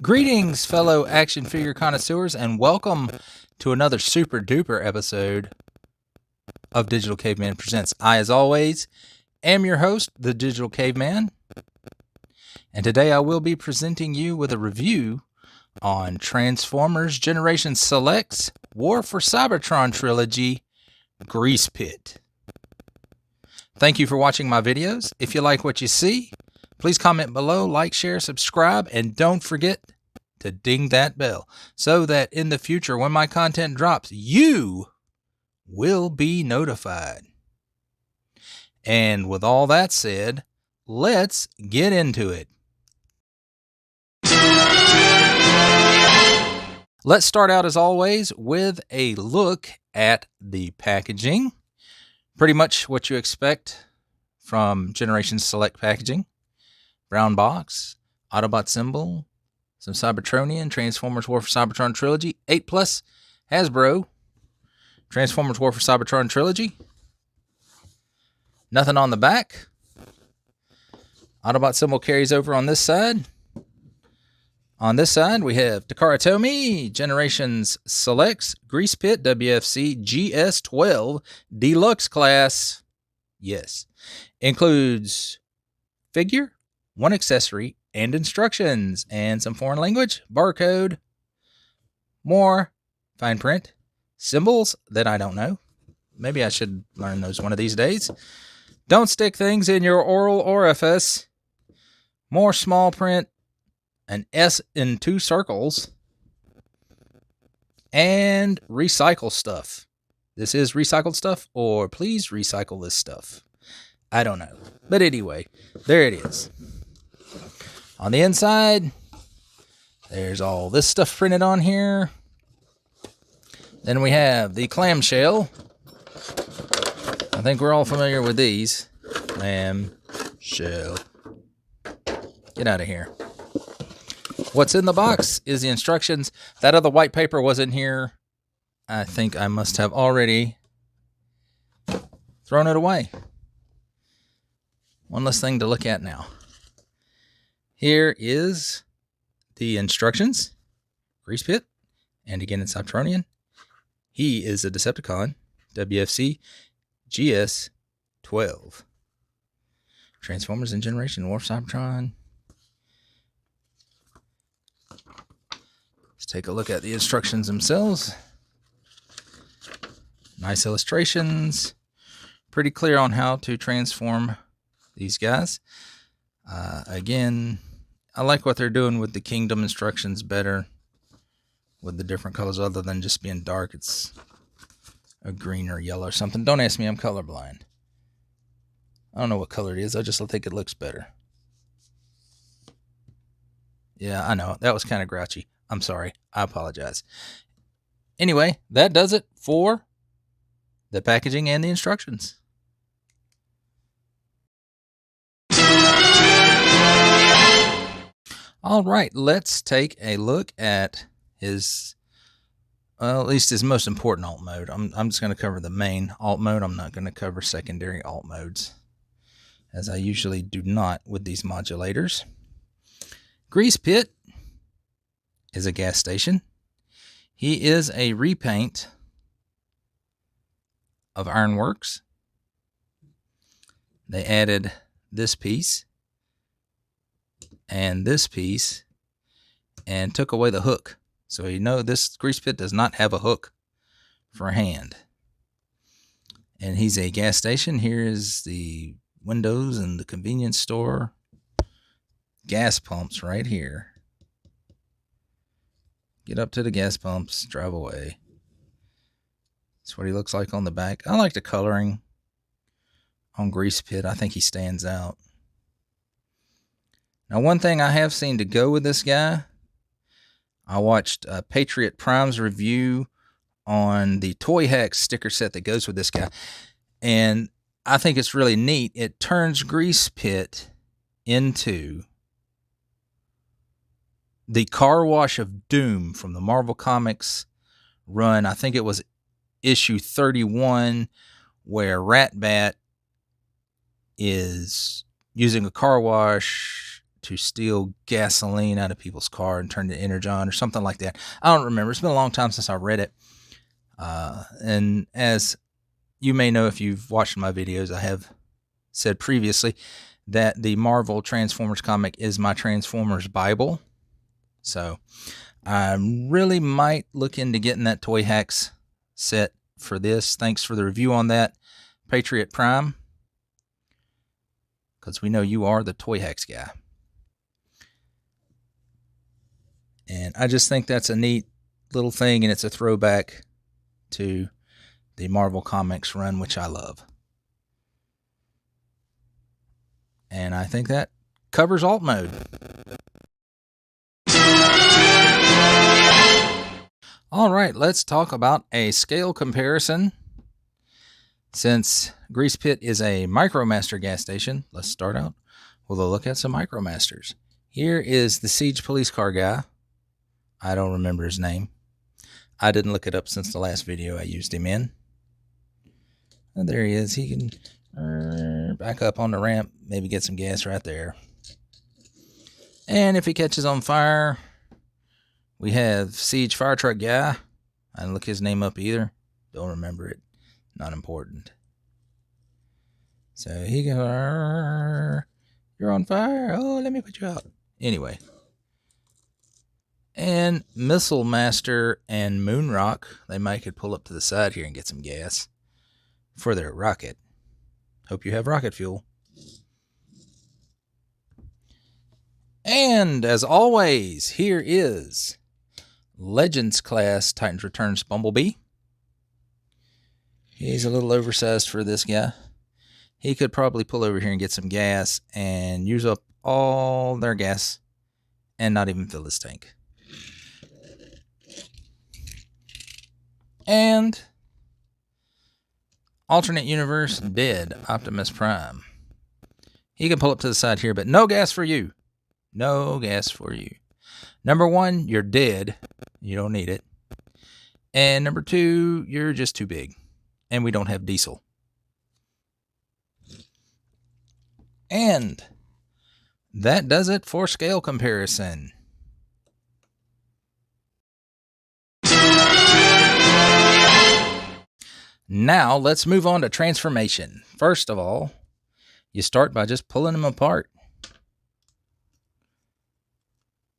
Greetings, fellow action figure connoisseurs, and welcome to another super duper episode of Digital Caveman Presents. I, as always, am your host, the Digital Caveman, and today I will be presenting you with a review on Transformers Generation Select's War for Cybertron trilogy, Greasepit. Thank you for watching my videos. If you like what you see, please comment below, like, share, subscribe, and don't forget to ding that bell so that in the future when my content drops, you will be notified. And with all that said, let's get into it. Let's start out as always with a look at the packaging. Pretty much what you expect from Generation Select packaging. Brown box, Autobot symbol, some Cybertronian, Transformers War for Cybertron trilogy, 8+ Hasbro, Transformers War for Cybertron trilogy. Nothing on the back. Autobot symbol carries over on this side. On this side, we have Takara Tomy, Generations Selects, Greasepit, WFC, GS12, Deluxe Class. Yes. Includes figure, one accessory, and instructions, and some foreign language, barcode, more fine print, symbols that I don't know. Maybe I should learn those one of these days. Don't stick things in your oral orifice. More small print, an S in 2 circles, and recycle stuff. This is recycled stuff, or please recycle this stuff. I don't know. But anyway, there it is. On the inside, there's all this stuff printed on here. Then we have the clamshell. I think we're all familiar with these. Clamshell. Get out of here. What's in the box is the instructions. That other white paper was in here. I think I must have already thrown it away. One less thing to look at now. Here is the instructions. Greasepit, and again it's Cybertronian. He is a Decepticon, WFC, GS12. Transformers in Generation War for Cybertron. Let's take a look at the instructions themselves. Nice illustrations. Pretty clear on how to transform these guys. Again, I like what they're doing with the Kingdom instructions better with the different colors other than just being dark. It's a green or yellow or something. Don't ask me, I'm colorblind. I don't know what color it is. I just think it looks better. Yeah, I know. That was kind of grouchy. I'm sorry. I apologize. Anyway, that does it for the packaging and the instructions. All right, let's take a look at his, well, at least his most important alt mode. I'm just going to cover the main alt mode. I'm not going to cover secondary alt modes, as I usually do not with these modulators. Greasepit is a gas station. He is a repaint of Ironworks. They added this piece and this piece and took away the hook. So you know this Greasepit does not have a hook for a hand. And he's a gas station. Here is the windows and the convenience store. Gas pumps right here. Get up to the gas pumps, drive away. That's what he looks like on the back. I like the coloring on Greasepit. I think he stands out. Now, one thing I have seen to go with this guy, I watched Patriot Prime's review on the Toy Hacks sticker set that goes with this guy, and I think it's really neat. It turns Greasepit into the car wash of doom from the Marvel Comics run. I think it was issue 31, where Ratbat is using a car wash to steal gasoline out of people's car and turn it into energon or something like that. I don't remember. It's been a long time since I read it. And as you may know if you've watched my videos, I have said previously that the Marvel Transformers comic is my Transformers Bible. So I really might look into getting that Toy Hacks set for this. Thanks for the review on that, Patriot Prime, because we know you are the Toy Hacks guy. And I just think that's a neat little thing, and it's a throwback to the Marvel Comics run, which I love. And I think that covers alt mode. All right, let's talk about a scale comparison. Since Greasepit is a Micromaster gas station, let's start out with a look at some Micromasters. Here is the Siege police car guy. I don't remember his name. I didn't look it up since the last video I used him in. And there he is. He can back up on the ramp, maybe get some gas right there. And if he catches on fire, we have Siege fire truck guy. I didn't look his name up either. Don't remember it. Not important. So he can, you're on fire. Oh, let me put you out. Anyway. And Missile Master and Moonrock, they might could pull up to the side here and get some gas for their rocket. Hope you have rocket fuel. And as always, here is Legends class Titans Returns Bumblebee. He's a little oversized for this guy. He could probably pull over here and get some gas and use up all their gas and not even fill his tank. And alternate universe dead Optimus Prime. He can pull up to the side here, but no gas for you. No gas for you. Number one, you're dead. You don't need it. And number two, you're just too big. And we don't have diesel. And that does it for scale comparison. Now, let's move on to transformation. First of all, you start by just pulling them apart.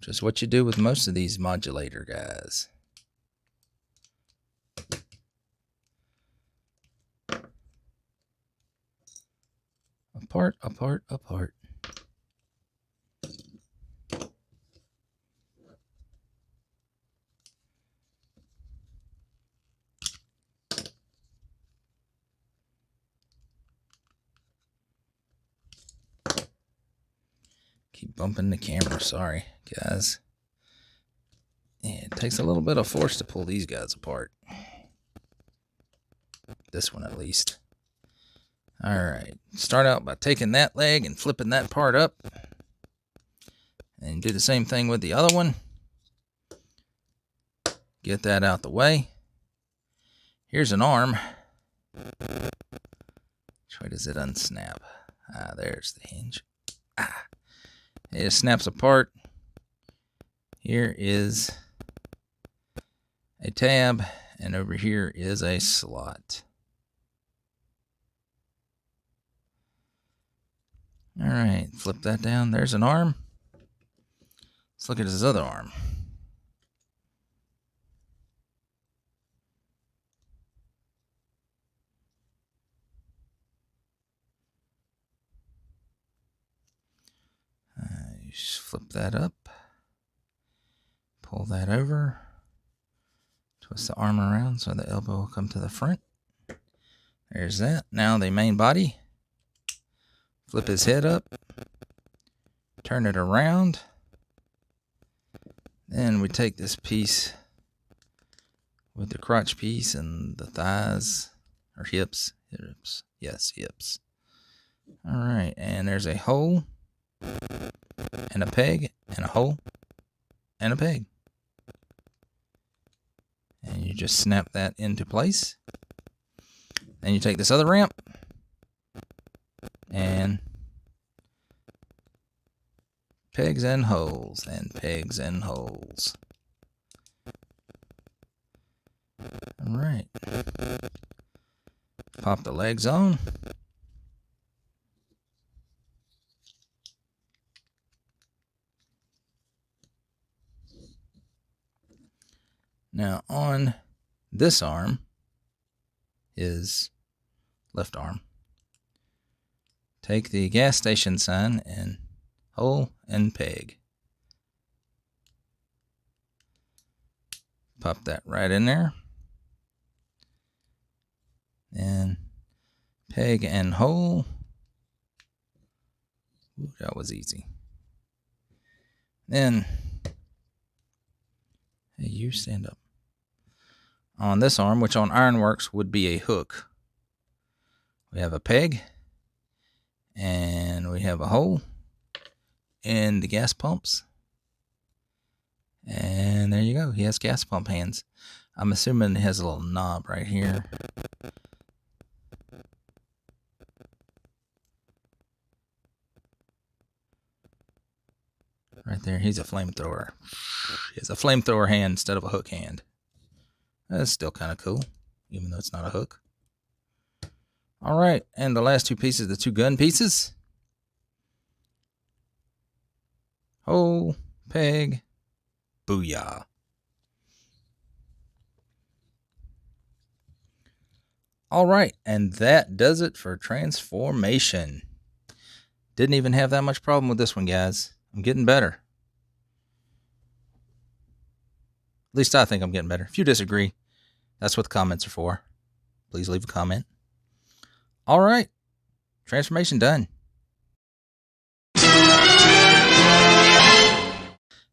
Just what you do with most of these modulator guys. Apart, apart, apart. Keep bumping the camera, sorry, guys. Yeah, it takes a little bit of force to pull these guys apart. This one at least. Alright, start out by taking that leg and flipping that part up. And do the same thing with the other one. Get that out the way. Here's an arm. Which way does it unsnap? Ah, there's the hinge. Ah. It snaps apart. Here is a tab, and over here is a slot. All right, flip that down. There's an arm. Let's look at his other arm. You just flip that up. Pull that over. Twist the arm around so the elbow will come to the front. There's that. Now the main body. Flip his head up. Turn it around. Then we take this piece with the crotch piece and the thighs, or hips. Hips. Yes, hips. All right, and there's a hole, and a peg, and a hole, and a peg. And you just snap that into place. Then you take this other ramp pegs and holes, and pegs and holes. All right. Pop the legs on. Now on this arm, his left arm, take the gas station sign and hole and peg. Pop that right in there. And peg and hole. Ooh, that was easy. Then, hey, you stand up. On this arm, which on Ironworks would be a hook, we have a peg, and we have a hole in the gas pumps. And there you go. He has gas pump hands. I'm assuming it has a little knob right here. Right there. He's a flamethrower. He has a flamethrower hand instead of a hook hand. That's still kind of cool, even though it's not a hook. All right. And the last two pieces, the two gun pieces. Hole, peg, booyah. All right, and that does it for transformation. Didn't even have that much problem with this one, guys. I'm getting better. At least I think I'm getting better. If you disagree, that's what the comments are for. Please leave a comment. All right, transformation done.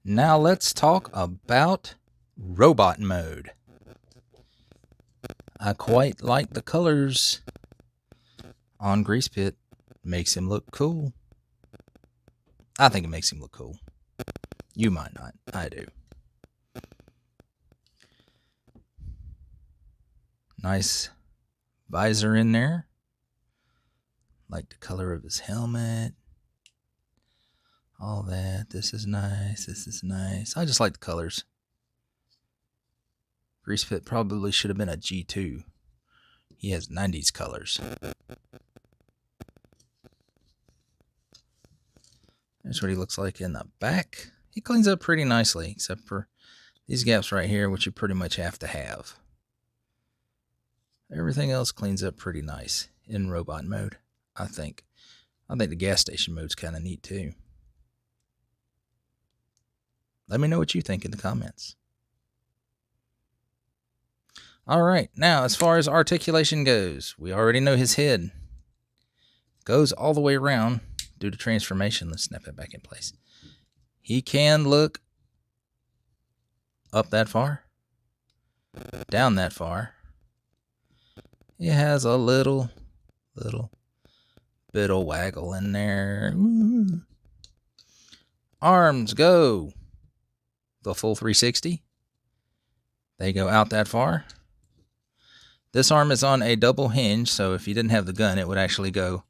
Now let's talk about robot mode. I quite like the colors on Greasepit. Makes him look cool. I think it makes him look cool. You might not. I do. Nice visor in there. Like the color of his helmet. All that. This is nice. This is nice. I just like the colors. Greasepit probably should have been a G2. He has 90s colors. There's what he looks like in the back. He cleans up pretty nicely, except for these gaps right here, which you pretty much have to have. Everything else cleans up pretty nice in robot mode, I think. I think the gas station mode's kind of neat too. Let me know what you think in the comments. All right, now as far as articulation goes, we already know his head goes all the way around due to transformation. Let's snap it back in place. He can look up that far, down that far. He has a little bit of waggle in there. Ooh. Arms go the full 360. They go out that far. This arm is on a double hinge, so if you didn't have the gun, it would actually go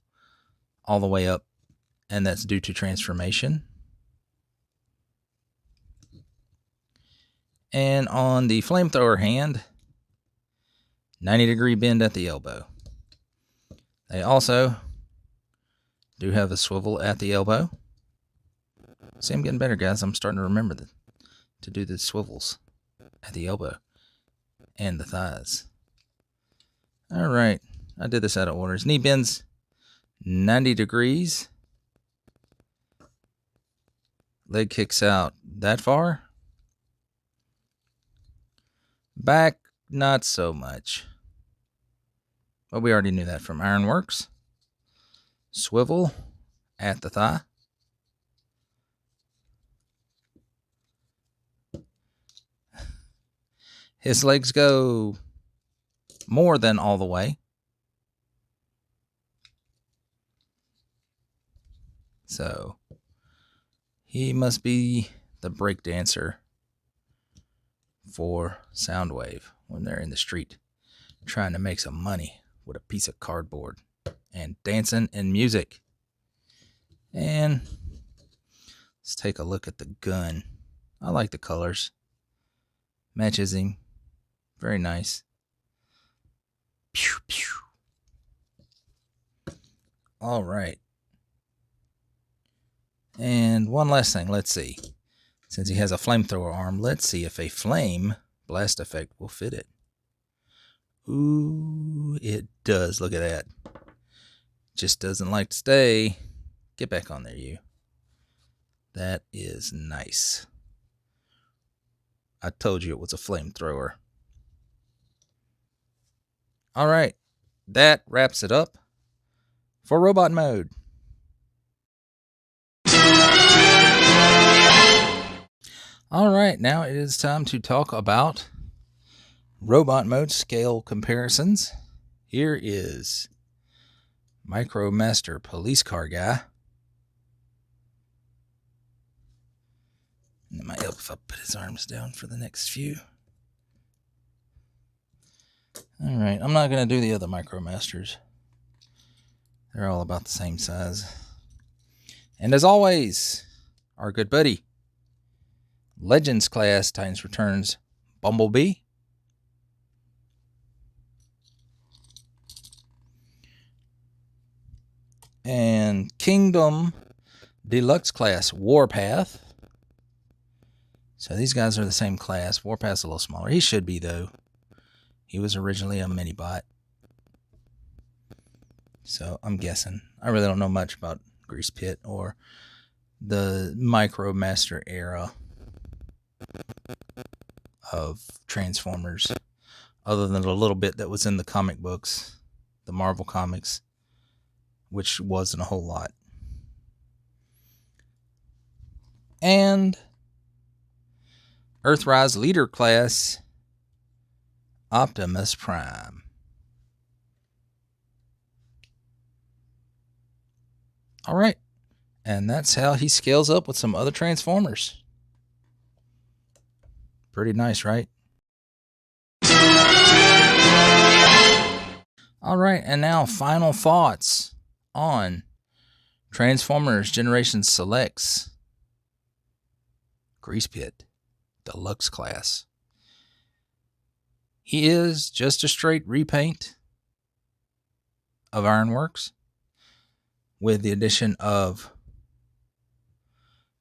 all the way up, and that's due to transformation. And on the flamethrower hand, 90-degree bend at the elbow. They also do have a swivel at the elbow. See, I'm getting better, guys. I'm starting to remember to do the swivels at the elbow and the thighs. All right, I did this out of order. His knee bends 90 degrees. Leg kicks out that far. Back, not so much. But we already knew that from Ironworks. Swivel at the thigh. His legs go more than all the way. So he must be the break dancer for Soundwave when they're in the street trying to make some money with a piece of cardboard and dancing and music. And Let's take a look at the gun. I like the colors. Matches him. Very nice. Pew, pew. All right. And one last thing. Let's see. Since he has a flamethrower arm, let's see if a flame blast effect will fit it. Ooh, it does. Look at that. Just doesn't like to stay. Get back on there, you. That is nice. I told you it was a flamethrower. All right. That wraps it up for robot mode. All right. Now it is time to talk about robot mode scale comparisons. Here is Micro Master Police Car Guy. It might help if I put his arms down for the next few. All right, I'm not going to do the other Micro Masters. They're all about the same size. And as always, our good buddy, Legends Class Titans Returns Bumblebee. And Kingdom Deluxe Class Warpath. So these guys are the same class. Warpath's a little smaller. He should be, though. He was originally a mini-bot. So I'm guessing. I really don't know much about Greasepit or the Micro Master era of Transformers, other than a little bit that was in the comic books, the Marvel comics, which wasn't a whole lot. And Earthrise Leader Class Optimus Prime. All right. And that's how he scales up with some other Transformers. Pretty nice, right? All right. And now final thoughts on Transformers Generation Selects Greasepit Deluxe Class. He is just a straight repaint of Ironworks with the addition of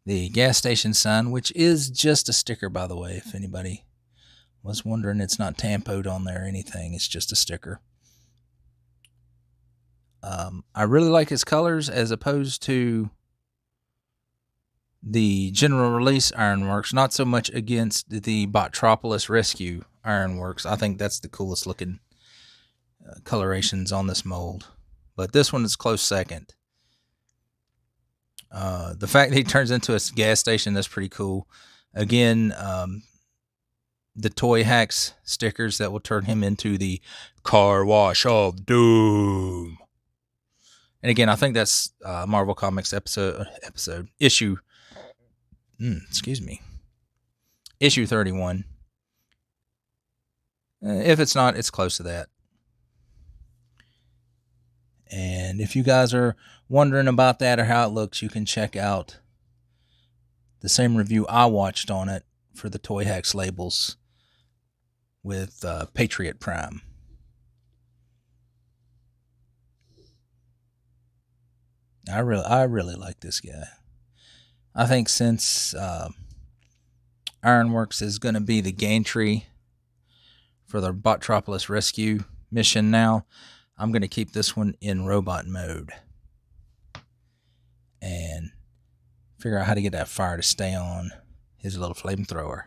the gas station sign, which is just a sticker, by the way, if anybody was wondering. It's not tampoed on there or anything. It's just a sticker. I really like his colors as opposed to the general release Ironworks. Not so much against the Botropolis Rescue Ironworks. I think that's the coolest looking colorations on this mold. But this one is close second. The fact that he turns into a gas station, that's pretty cool. Again, the Toy Hacks stickers that will turn him into the Car Wash of Doom. And again, I think that's Marvel Comics issue. Issue 31. If it's not, it's close to that. And if you guys are wondering about that or how it looks, you can check out the same review I watched on it for the Toy Hacks labels with Patriot Prime. I really like this guy. I think since Ironworks is going to be the gantry for the Botropolis Rescue mission now, I'm going to keep this one in robot mode and figure out how to get that fire to stay on his little flamethrower.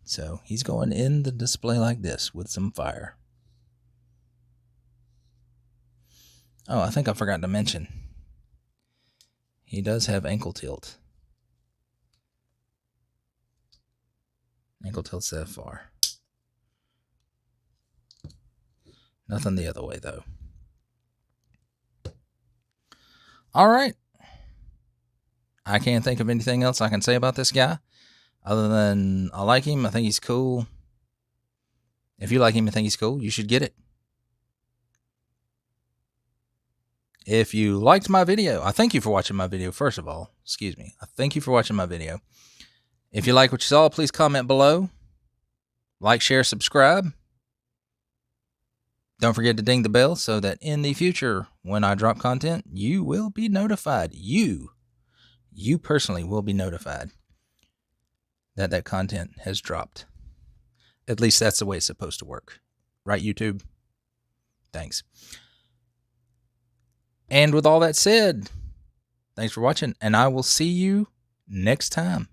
So he's going in the display like this with some fire. Oh, I think I forgot to mention, he does have ankle tilt. Ankle tilt's that far. Nothing the other way, though. All right. I can't think of anything else I can say about this guy other than I like him. I think he's cool. If you like him and think he's cool, you should get it. If you liked my video, I thank you for watching my video, first of all. Excuse me. I thank you for watching my video. If you like what you saw, please comment below. Like, share, subscribe. Don't forget to ding the bell so that in the future, when I drop content, you will be notified. You personally will be notified that that content has dropped. At least that's the way it's supposed to work. Right, YouTube? Thanks. And with all that said, thanks for watching, and I will see you next time.